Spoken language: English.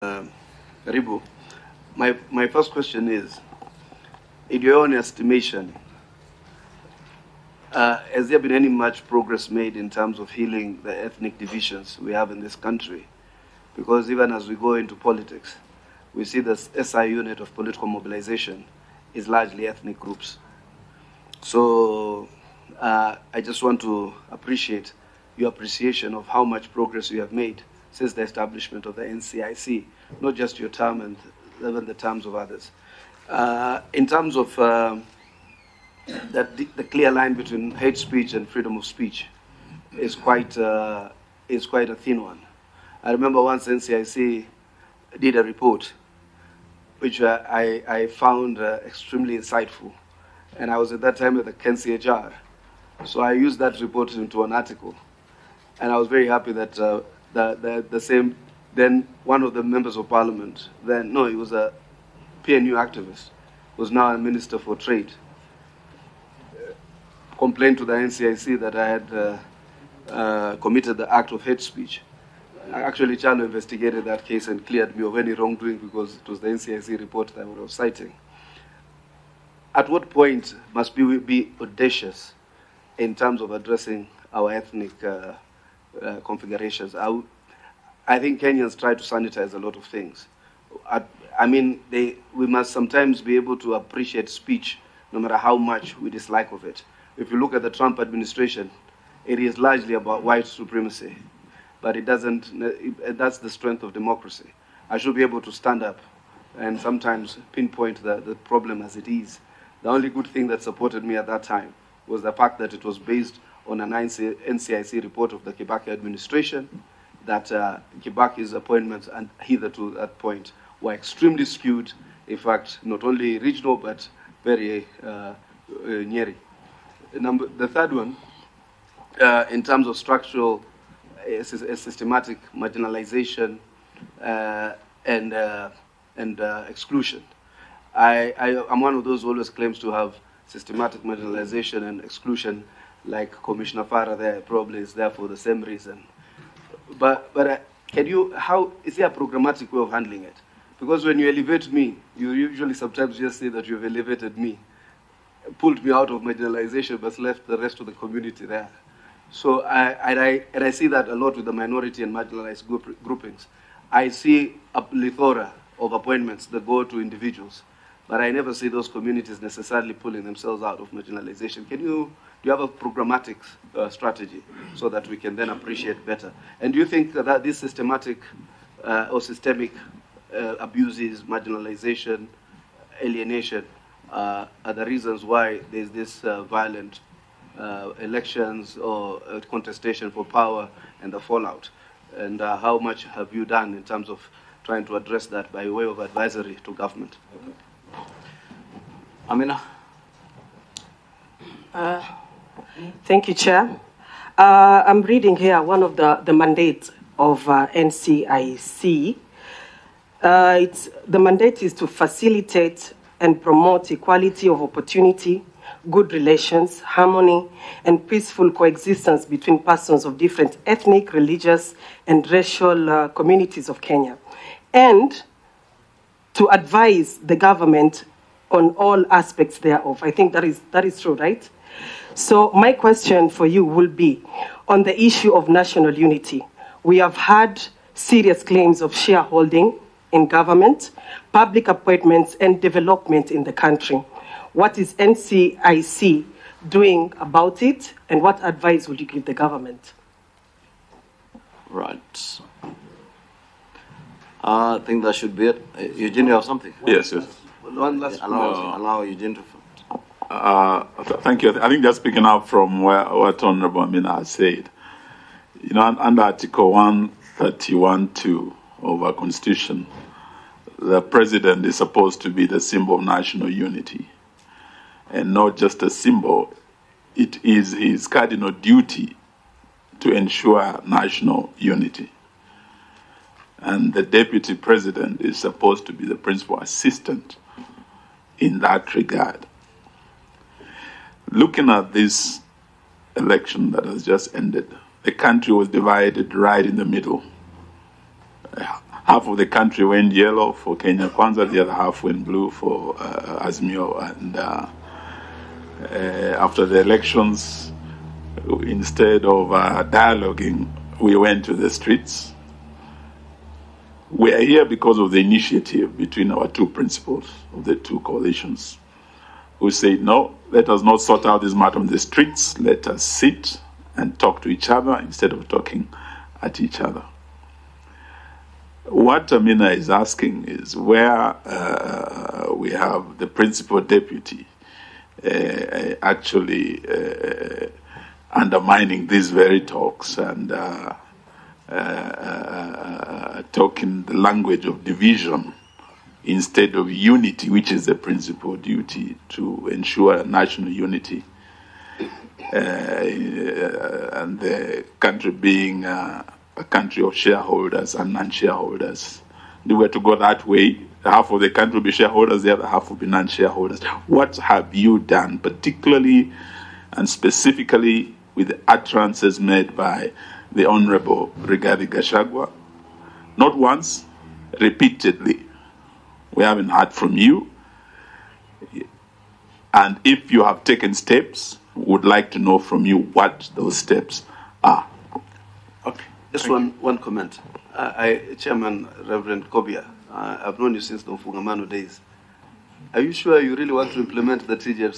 Karibu. My first question is, in your own estimation, has there been any much progress made in terms of healing the ethnic divisions we have in this country? Because even as we go into politics, we see the SI unit of political mobilization is largely ethnic groups. So I just want to appreciate your appreciation of how much progress you have made since the establishment of the NCIC, not just your term and even the terms of others. In terms of the clear line between hate speech and freedom of speech is quite a thin one. I remember once NCIC did a report which I found extremely insightful, and I was at that time at the KNCHR, so I used that report into an article, and I was very happy that the same, then one of the members of parliament, he was a PNU activist, was now a minister for trade, complained to the NCIC that I had committed the act of hate speech. Actually, Chalo investigated that case and cleared me of any wrongdoing because it was the NCIC report that I was citing. At what point must we be audacious in terms of addressing our ethnic configurations? I think Kenyans try to sanitize a lot of things. We must sometimes be able to appreciate speech no matter how much we dislike of it. If you look at the Trump administration, it is largely about white supremacy, but it doesn't, that's the strength of democracy. I should be able to stand up and sometimes pinpoint the problem as it is. The only good thing that supported me at that time was the fact that it was based on an NCIC report of the Kibaki administration, that Kibaki's appointments and hitherto that point were extremely skewed, in fact, not only regional, but very nyeri. The third one, in terms of structural, systematic marginalization and exclusion. I'm one of those who always claims to have systematic marginalization and exclusion, like Commissioner Farah there probably is there for the same reason. But how is there a programmatic way of handling it? Because when you elevate me, you usually sometimes just say that you've elevated me, pulled me out of marginalization, but left the rest of the community there. So I see that a lot with the minority and marginalized groupings. I see a plethora of appointments that go to individuals, but I never see those communities necessarily pulling themselves out of marginalization. Do you have a programmatic strategy so that we can then appreciate better? And do you think that this systematic or systemic abuses, marginalization, alienation are the reasons why there's this violent elections or contestation for power and the fallout? And how much have you done in terms of trying to address that by way of advisory to government? Amina. Thank you, Chair. I'm reading here one of the mandates of NCIC. The mandate is to facilitate and promote equality of opportunity, good relations, harmony, and peaceful coexistence between persons of different ethnic, religious, and racial communities of Kenya, and to advise the government on all aspects thereof. I think that is true, right? So my question for you will be on the issue of national unity. We have had serious claims of shareholding in government, public appointments, and development in the country. What is NCIC doing about it, and what advice would you give the government? Right. I think that should be it. Eugene, you have something? Yes. One last allow Eugene to. Thank you. I think just picking up from what Honorable Amina has said, under Article 131(2) of our Constitution, the President is supposed to be the symbol of national unity. And not just a symbol, it is his cardinal duty to ensure national unity. And the Deputy President is supposed to be the principal assistant in that regard. Looking at this election that has just ended, the country was divided right in the middle. half of the country went yellow for Kenya Kwanza, the other half went blue for Azimio. And after the elections, instead of dialoguing, we went to the streets. We are here because of the initiative between our two principals of the two coalitions, who said, no, let us not sort out this matter on the streets. Let us sit and talk to each other instead of talking at each other. What Amina is asking is where we have the principal deputy actually undermining these very talks and talking the language of division instead of unity, which is the principal duty to ensure national unity, and the country being a country of shareholders and non-shareholders. If we were to go that way, half of the country will be shareholders, the other half will be non-shareholders. What have you done, particularly and specifically with the utterances made by the Honorable Rigathi Gachagua? Not once, repeatedly. We haven't heard from you. And if you have taken steps, we would like to know from you what those steps are. Okay. Just one comment. Chairman Reverend Kobia, I've known you since the Mfungamano days. Are you sure you really want to implement the TGFC?